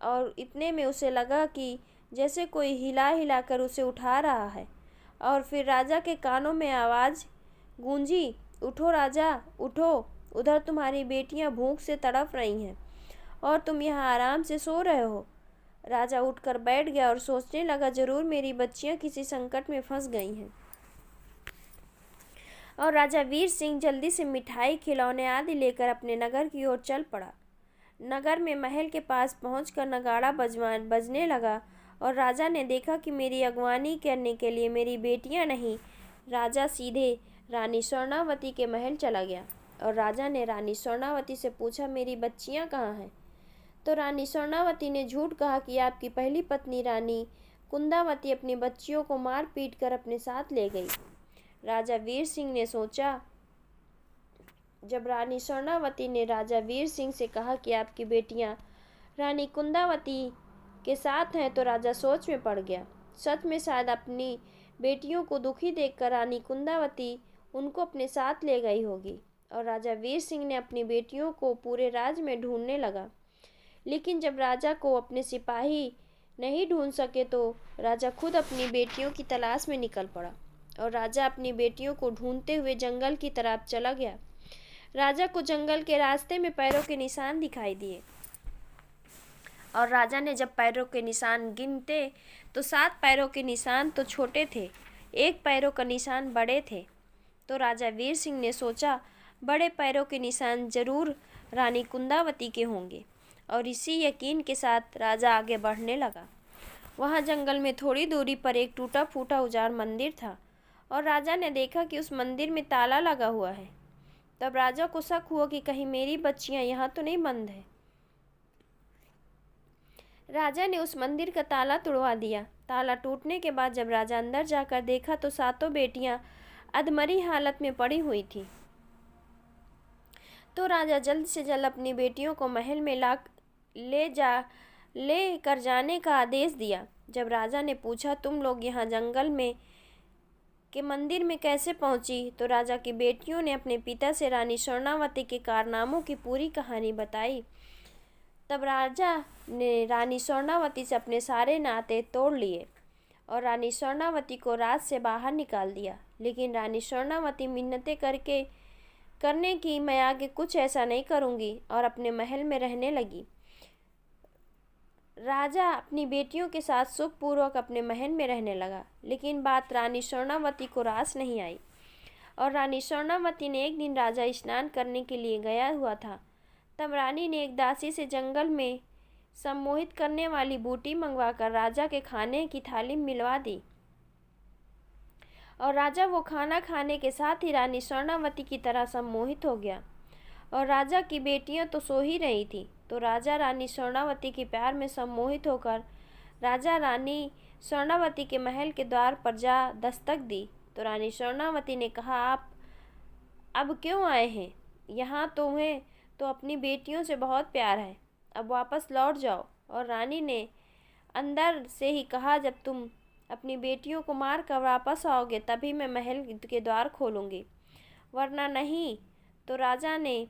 और इतने में उसे लगा कि जैसे कोई हिला हिला कर उसे उठा रहा है और फिर राजा के कानों में आवाज़ गूंजी, उठो राजा उठो, उधर तुम्हारी बेटियां भूख से तड़प रही हैं और तुम यहाँ आराम से सो रहे हो। राजा उठकर बैठ गया और सोचने लगा, जरूर मेरी बच्चियां किसी संकट में फंस गई हैं। और राजा वीर सिंह जल्दी से मिठाई खिलौने आदि लेकर अपने नगर की ओर चल पड़ा। नगर में महल के पास पहुंचकर नगाड़ा बजने लगा और राजा ने देखा कि मेरी अगवानी करने के लिए मेरी बेटियां नहीं। राजा सीधे रानी स्वर्णावती के महल चला गया और राजा ने रानी स्वर्णावती से पूछा, मेरी बच्चियां कहाँ हैं? तो रानी स्वर्णावती ने झूठ कहा कि आपकी पहली पत्नी रानी कुंदावती अपनी बच्चियों को मार पीट कर अपने साथ ले गई। राजा वीर सिंह ने सोचा, जब रानी स्वर्णावती ने राजा वीर सिंह से कहा कि आपकी बेटियां रानी कुंदावती के साथ हैं तो राजा सोच में पड़ गया। सच में शायद अपनी बेटियों को दुखी देखकर रानी कुंदावती उनको अपने साथ ले गई होगी। और राजा वीर सिंह ने अपनी बेटियों को पूरे राज्य में ढूंढने लगा, लेकिन जब राजा को अपने सिपाही नहीं ढूंढ सके तो राजा खुद अपनी बेटियों की तलाश में निकल पड़ा और राजा अपनी बेटियों को ढूंढते हुए जंगल की तरफ चला गया। राजा को जंगल के रास्ते में पैरों के निशान दिखाई दिए और राजा ने जब पैरों के निशान गिनते तो 7 पैरों के निशान तो छोटे थे, 1 पैरों का निशान बड़े थे। तो राजा वीर सिंह ने सोचा, बड़े पैरों के निशान जरूर रानी कुंदावती के होंगे और इसी यकीन के साथ राजा आगे बढ़ने लगा। वहाँ जंगल में थोड़ी दूरी पर एक टूटा फूटा उजाड़ मंदिर था और राजा ने देखा कि उस मंदिर में ताला लगा हुआ है। तब राजा को शक हुआ कि कहीं मेरी बच्चियां यहाँ तो नहीं बंद है। राजा ने उस मंदिर का ताला तुड़वा दिया। ताला टूटने के बाद जब राजा अंदर जाकर देखा तो 7 बेटियां अधमरी हालत में पड़ी हुई थी। तो राजा जल्द से जल्द अपनी बेटियों को महल में ले कर जाने का आदेश दिया। जब राजा ने पूछा, तुम लोग यहाँ जंगल में के मंदिर में कैसे पहुंची? तो राजा की बेटियों ने अपने पिता से रानी स्वर्णावती के कारनामों की पूरी कहानी बताई। तब राजा ने रानी स्वर्णावती से अपने सारे नाते तोड़ लिए और रानी स्वर्णावती को राज से बाहर निकाल दिया। लेकिन रानी स्वर्णावती मिन्नतें करने की, मैं आगे कुछ ऐसा नहीं करूँगी, और अपने महल में रहने लगी। राजा अपनी बेटियों के साथ सुखपूर्वक अपने महल में रहने लगा। लेकिन बात रानी स्वर्णावती को रास नहीं आई और रानी स्वर्णावती ने एक दिन राजा स्नान करने के लिए गया हुआ था। तब रानी ने एक दासी से जंगल में सम्मोहित करने वाली बूटी मंगवाकर राजा के खाने की थाली मिलवा दी और राजा वो खाना खाने के साथ ही रानी स्वर्णावती की तरह सम्मोहित हो गया। और राजा की बेटियां तो सो ही रही थी। तो राजा रानी स्वर्णावती के प्यार में सम्मोहित होकर राजा रानी स्वर्णावती के महल के द्वार पर जा दस्तक दी। तो रानी स्वर्णावती ने कहा, आप अब क्यों आए हैं? यहाँ तुम्हें तो अपनी बेटियों से बहुत प्यार है, अब वापस लौट जाओ। और रानी ने अंदर से ही कहा, जब तुम अपनी बेटियों को मार कर वापस आओगे तभी मैं महल के द्वार खोलूँगी, वरना नहीं। तो राजा ने,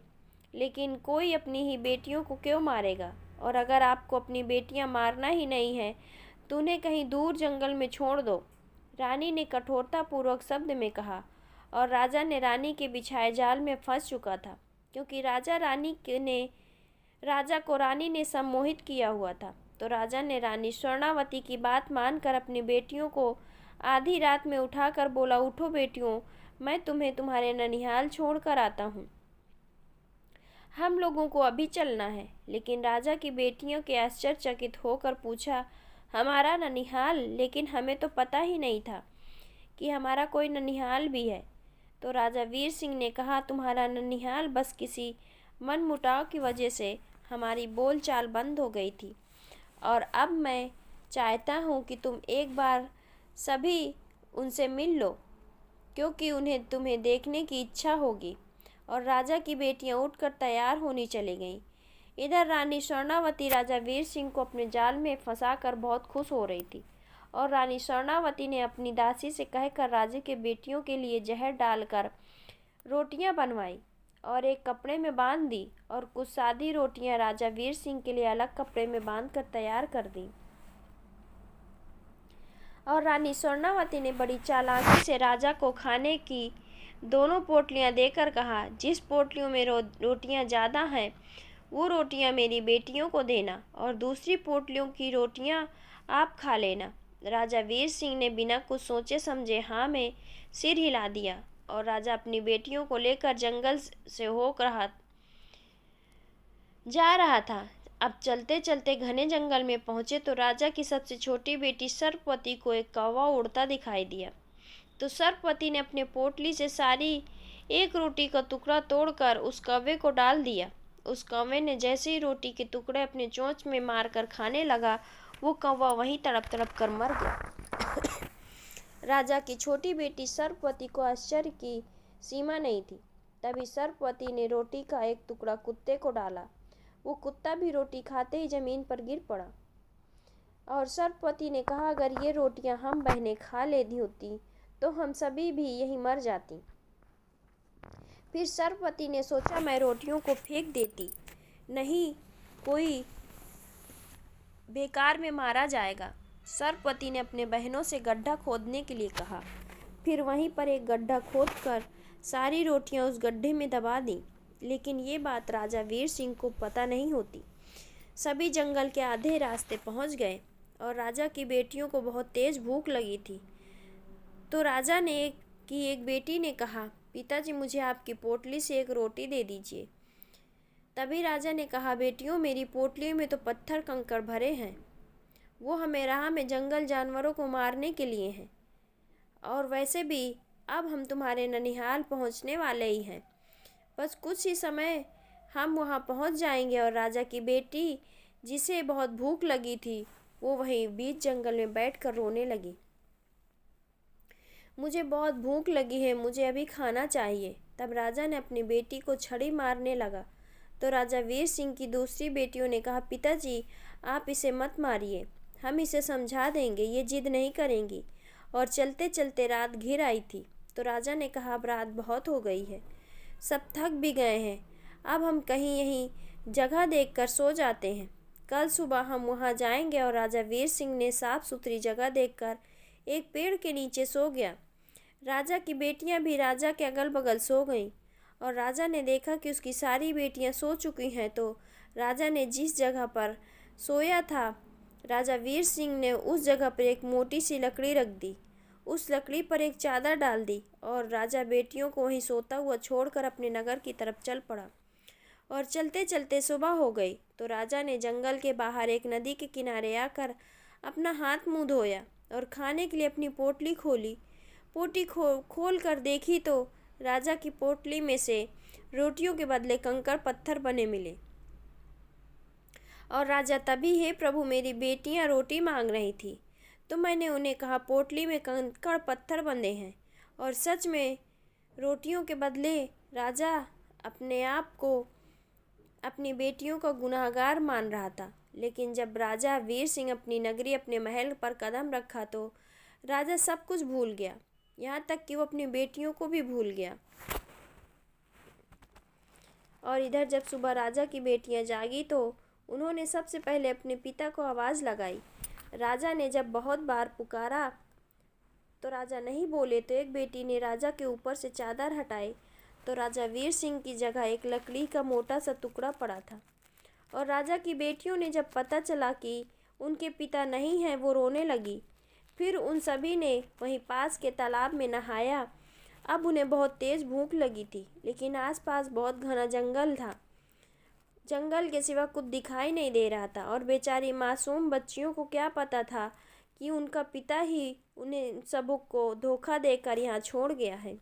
लेकिन कोई अपनी ही बेटियों को क्यों मारेगा? और अगर आपको अपनी बेटियां मारना ही नहीं है तो उन्हें कहीं दूर जंगल में छोड़ दो, रानी ने कठोरतापूर्वक शब्द में कहा। और राजा ने रानी के बिछाए जाल में फंस चुका था, क्योंकि राजा को रानी ने सम्मोहित किया हुआ था। तो राजा ने रानी स्वर्णावती की बात मानकर अपनी बेटियों को आधी रात में उठाकर बोला, उठो बेटियों, मैं तुम्हें तुम्हारे ननिहाल छोड़कर आता हूँ, हम लोगों को अभी चलना है। लेकिन राजा की बेटियों के आश्चर्यचकित होकर पूछा, हमारा ननिहाल, लेकिन हमें तो पता ही नहीं था कि हमारा कोई ननिहाल भी है। तो राजा वीर सिंह ने कहा, तुम्हारा ननिहाल बस किसी मनमुटाव की वजह से हमारी बोलचाल बंद हो गई थी, और अब मैं चाहता हूँ कि तुम एक बार सभी उनसे मिल लो, क्योंकि उन्हें तुम्हें देखने की इच्छा होगी। और राजा की बेटियां उठकर तैयार होने चली गईं। इधर रानी स्वर्णावती राजा वीर सिंह को अपने जाल में फंसाकर बहुत खुश हो रही थी, और रानी स्वर्णावती ने अपनी दासी से कहकर राजा के बेटियों के लिए जहर डालकर रोटियां बनवाई और एक कपड़े में बांध दी, और कुछ सादी रोटियां राजा वीर सिंह के लिए अलग कपड़े में बांधकर तैयार कर दी। और रानी स्वर्णावती ने बड़ी चालाकी से राजा को खाने की दोनों पोटलियां देकर कहा, जिस पोटलियों में रोटियां ज़्यादा हैं वो रोटियां मेरी बेटियों को देना, और दूसरी पोटलियों की रोटियां आप खा लेना। राजा वीर सिंह ने बिना कुछ सोचे समझे हाँ में सिर हिला दिया, और राजा अपनी बेटियों को लेकर जंगल से जा रहा था। अब चलते चलते घने जंगल में पहुंचे तो राजा की सबसे छोटी बेटी सर्पवती को एक कौवा उड़ता दिखाई दिया। तो सर्पवती ने अपने पोटली से सारी एक रोटी का टुकड़ा तोड़कर उस कौवे को डाल दिया। उस कौवे ने जैसे ही रोटी के टुकड़े अपने चोंच में मारकर खाने लगा, वो कौवा वहीं तड़प तड़प कर मर गया। राजा की छोटी बेटी सर्पवती को आश्चर्य की सीमा नहीं थी। तभी सर्पवती ने रोटी का एक टुकड़ा कुत्ते को डाला। वो कुत्ता भी रोटी खाते ही जमीन पर गिर पड़ा, और सर्पवती ने कहा, अगर ये रोटियां हम बहनें खा लेती होती तो हम सभी भी यहीं मर जाती। फिर सर्पवती ने सोचा, मैं रोटियों को फेंक देती, नहीं कोई बेकार में मारा जाएगा। सर्पवती ने अपने बहनों से गड्ढा खोदने के लिए कहा। फिर वहीं पर एक गड्ढा खोदकर सारी रोटियां उस गड्ढे में दबा दी। लेकिन ये बात राजा वीर सिंह को पता नहीं होती। सभी जंगल के आधे रास्ते पहुंच गए, और राजा की बेटियों को बहुत तेज भूख लगी थी। तो राजा ने एक बेटी ने कहा, पिताजी मुझे आपकी पोटली से एक रोटी दे दीजिए। तभी राजा ने कहा, बेटियों मेरी पोटली में तो पत्थर कंकड़ भरे हैं, वो हमें राह में जंगल जानवरों को मारने के लिए हैं, और वैसे भी अब हम तुम्हारे ननिहाल पहुंचने वाले ही हैं। बस कुछ ही समय हम वहां पहुंच जाएंगे। और राजा की बेटी, जिसे बहुत भूख लगी थी, वो वहीं बीच जंगल में बैठकर रोने लगी। मुझे बहुत भूख लगी है, मुझे अभी खाना चाहिए। तब राजा ने अपनी बेटी को छड़ी मारने लगा। तो राजा वीर सिंह की दूसरी बेटियों ने कहा, पिताजी आप इसे मत मारिए, हम इसे समझा देंगे, ये जिद नहीं करेंगी। और चलते चलते रात घिर आई थी। तो राजा ने कहा, अब रात बहुत हो गई है, सब थक भी गए हैं, अब हम कहीं यहीं जगह देखकर सो जाते हैं, कल सुबह हम वहां जाएंगे। और राजा वीर सिंह ने साफ सुथरी जगह देखकर एक पेड़ के नीचे सो गया। राजा की बेटियां भी राजा के अगल बगल सो गईं, और राजा ने देखा कि उसकी सारी बेटियां सो चुकी हैं। तो राजा ने जिस जगह पर सोया था, राजा वीर सिंह ने उस जगह पर एक मोटी सी लकड़ी रख दी, उस लकड़ी पर एक चादर डाल दी, और राजा बेटियों को वहीं सोता हुआ छोड़कर अपने नगर की तरफ चल पड़ा। और चलते चलते सुबह हो गई। तो राजा ने जंगल के बाहर एक नदी के किनारे आकर अपना हाथ मुंह धोया और खाने के लिए अपनी पोटली खोली। पोटली खोल कर देखी तो राजा की पोटली में से रोटियों के बदले कंकड़ पत्थर बने मिले। और राजा तभी, हे प्रभु मेरी बेटियां रोटी मांग रही थी, तो मैंने उन्हें कहा पोटली में कंकड़ पत्थर बंधे हैं। और सच में रोटियों के बदले राजा अपने आप को अपनी बेटियों का गुनहगार मान रहा था। लेकिन जब राजा वीर सिंह अपनी नगरी, अपने महल पर कदम रखा तो राजा सब कुछ भूल गया, यहाँ तक कि वो अपनी बेटियों को भी भूल गया। और इधर जब सुबह राजा की बेटियां जागी तो उन्होंने सबसे पहले अपने पिता को आवाज़ लगाई। राजा ने जब बहुत बार पुकारा तो राजा नहीं बोले, तो एक बेटी ने राजा के ऊपर से चादर हटाई तो राजा वीर सिंह की जगह एक लकड़ी का मोटा सा टुकड़ा पड़ा था। और राजा की बेटियों ने जब पता चला कि उनके पिता नहीं हैं, वो रोने लगी। फिर उन सभी ने वहीं पास के तालाब में नहाया। अब उन्हें बहुत तेज़ भूख लगी थी, लेकिन आसपास बहुत घना जंगल था, जंगल के सिवा कुछ दिखाई नहीं दे रहा था और बेचारी मासूम बच्चियों को क्या पता था कि उनका पिता ही उन्हें सबको धोखा देकर यहाँ छोड़ गया है।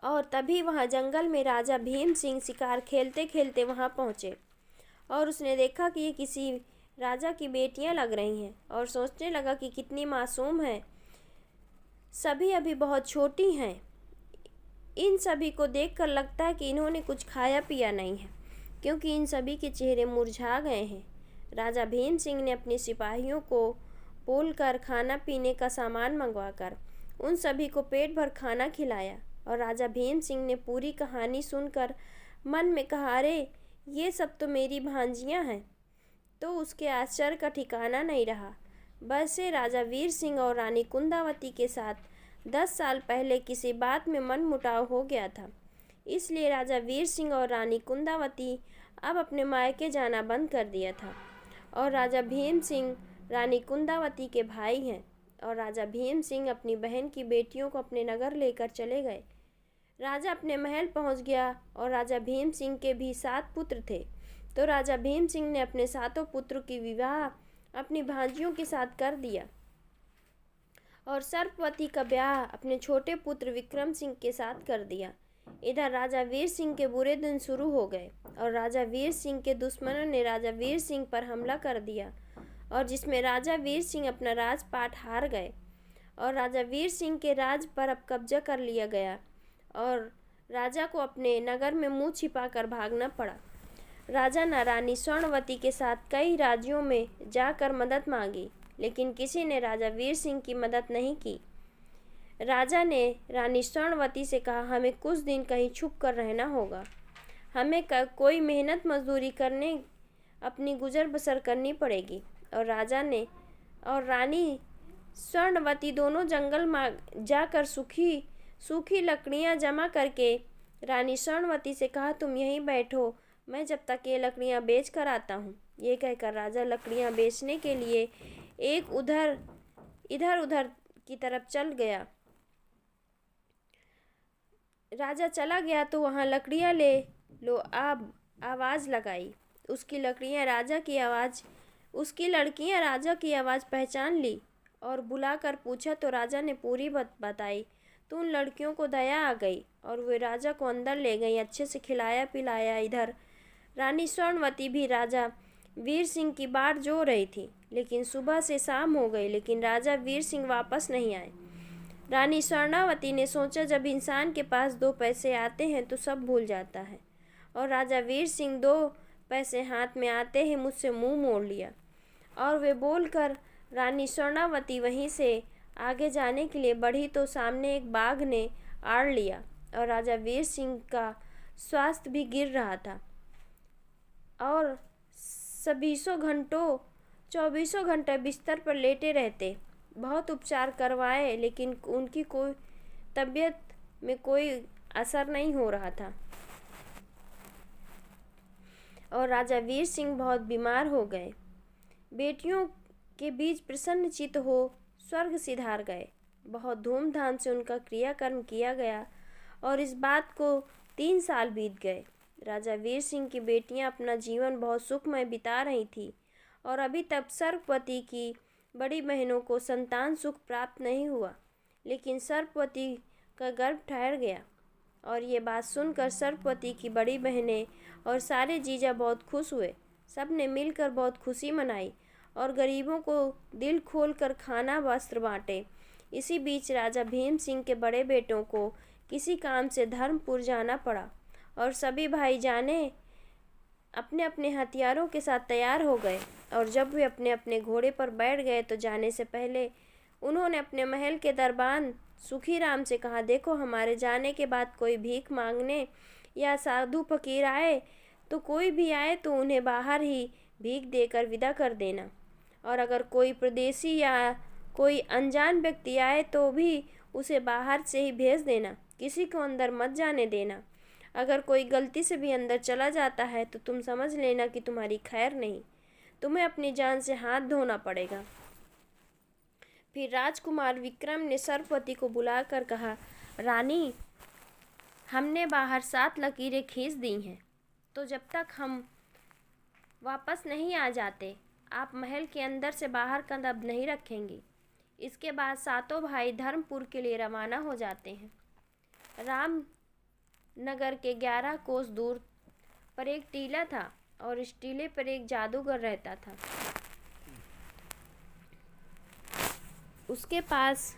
और तभी वहाँ जंगल में राजा भीम सिंह शिकार खेलते खेलते वहाँ पहुँचे और उसने देखा कि ये किसी राजा की बेटियाँ लग रही हैं और सोचने लगा कि कितनी मासूम है, सभी अभी बहुत छोटी हैं। इन सभी को देखकर लगता है कि इन्होंने कुछ खाया पिया नहीं है, क्योंकि इन सभी के चेहरे मुरझा गए हैं। राजा भीम सिंह ने अपने सिपाहियों को बोलकर खाना पीने का सामान मंगवाकर उन सभी को पेट भर खाना खिलाया और राजा भीम सिंह ने पूरी कहानी सुनकर मन में कहा, अरे ये सब तो मेरी भांजियाँ हैं। तो उसके आश्चर्य का ठिकाना नहीं रहा। वैसे राजा वीर सिंह और रानी कुंदावती के साथ 10 साल पहले किसी बात में मनमुटाव हो गया था, इसलिए राजा वीर सिंह और रानी कुंदावती अब अपने मायके जाना बंद कर दिया था। और राजा भीम सिंह रानी कुंदावती के भाई हैं और राजा भीम सिंह अपनी बहन की बेटियों को अपने नगर लेकर चले गए। राजा अपने महल पहुंच गया और राजा भीम सिंह के भी 7 पुत्र थे। तो राजा भीम सिंह ने अपने 7 पुत्रों की विवाह अपनी भांजियों के साथ कर दिया और सर्पवती का ब्याह अपने छोटे पुत्र विक्रम सिंह के साथ कर दिया। इधर राजा वीर सिंह के बुरे दिन शुरू हो गए और राजा वीर सिंह के दुश्मनों ने राजा वीर सिंह पर हमला कर दिया और जिसमें राजा वीर सिंह अपना राजपाट हार गए और राजा वीर सिंह के राज पर अब कब्जा कर लिया गया और राजा को अपने नगर में मुंह छिपाकर भागना पड़ा। राजा ने रानी स्वर्णवती के साथ कई राज्यों में जाकर मदद मांगी, लेकिन किसी ने राजा वीर सिंह की मदद नहीं की। राजा ने रानी स्वर्णवती से कहा, हमें कुछ दिन कहीं छुप कर रहना होगा, हमें कोई मेहनत मजदूरी करने अपनी गुजर बसर करनी पड़ेगी। और राजा ने और रानी स्वर्णवती दोनों जंगल में जाकर सूखी लकड़ियाँ जमा करके रानी स्वर्णवती से कहा, तुम यहीं बैठो, मैं जब तक ये लकड़ियाँ बेच कर आता हूँ। ये कहकर राजा लकड़ियाँ बेचने के लिए एक इधर उधर की तरफ चल गया। राजा चला गया तो वहाँ लकड़ियाँ ले लो आवाज़ लगाई। उसकी लड़कियाँ राजा की आवाज़ पहचान ली और बुलाकर पूछा तो राजा ने पूरी बात बताई। तो उन लड़कियों को दया आ गई और वे राजा को अंदर ले गई, अच्छे से खिलाया पिलाया। इधर रानी स्वर्णवती भी राजा वीर सिंह की बाट जो रही थी, लेकिन सुबह से शाम हो गई, लेकिन राजा वीर सिंह वापस नहीं आए। रानी स्वर्णावती ने सोचा, जब इंसान के पास 2 पैसे आते हैं तो सब भूल जाता है, और राजा वीर सिंह 2 पैसे हाथ में आते ही मुझसे मुंह मोड़ लिया। और वे बोलकर रानी स्वर्णावती वहीं से आगे जाने के लिए बढ़ी तो सामने एक बाघ ने आड़ लिया और राजा वीर सिंह का स्वास्थ्य भी गिर रहा था और 24 घंटे बिस्तर पर लेटे रहते। बहुत उपचार करवाए, लेकिन उनकी कोई तबीयत में कोई असर नहीं हो रहा था और राजा वीर सिंह बहुत बीमार हो गए। बेटियों के बीच प्रसन्नचित्त हो स्वर्ग सिधार गए। बहुत धूमधाम से उनका क्रियाकर्म किया गया और इस बात को 3 साल बीत गए। राजा वीर सिंह की बेटियां अपना जीवन बहुत सुखमय बिता रही थी और अभी तक सर्पवती की बड़ी बहनों को संतान सुख प्राप्त नहीं हुआ, लेकिन सर्पवती का गर्भ ठहर गया। और ये बात सुनकर सर्पवती की बड़ी बहनें और सारे जीजा बहुत खुश हुए। सब ने मिलकर बहुत खुशी मनाई और गरीबों को दिल खोलकर खाना वस्त्र बांटे। इसी बीच राजा भीम सिंह के बड़े बेटों को किसी काम से धर्मपुर जाना पड़ा और सभी भाई जाने अपने अपने हथियारों के साथ तैयार हो गए। और जब वे अपने अपने घोड़े पर बैठ गए तो जाने से पहले उन्होंने अपने महल के दरबान सुखीराम से कहा, देखो, हमारे जाने के बाद कोई भीख मांगने या साधु फकीर आए तो कोई भी आए तो उन्हें बाहर ही भीख देकर विदा कर देना, और अगर कोई परदेसी या कोई अनजान व्यक्ति आए तो भी उसे बाहर से ही भेज देना, किसी को अंदर मत जाने देना। अगर कोई गलती से भी अंदर चला जाता है तो तुम समझ लेना कि तुम्हारी खैर नहीं, तुम्हें अपनी जान से हाथ धोना पड़ेगा। फिर राजकुमार विक्रम ने सर्पवती को बुलाकर कहा, रानी, हमने बाहर 7 लकीरें खींच दी हैं तो जब तक हम वापस नहीं आ जाते आप महल के अंदर से बाहर कदम नहीं रखेंगी। इसके बाद सातों भाई धर्मपुर के लिए रवाना हो जाते हैं। रामनगर के 11 कोस दूर पर एक टीला था और इस टीले पर एक जादूगर रहता था। उसके पास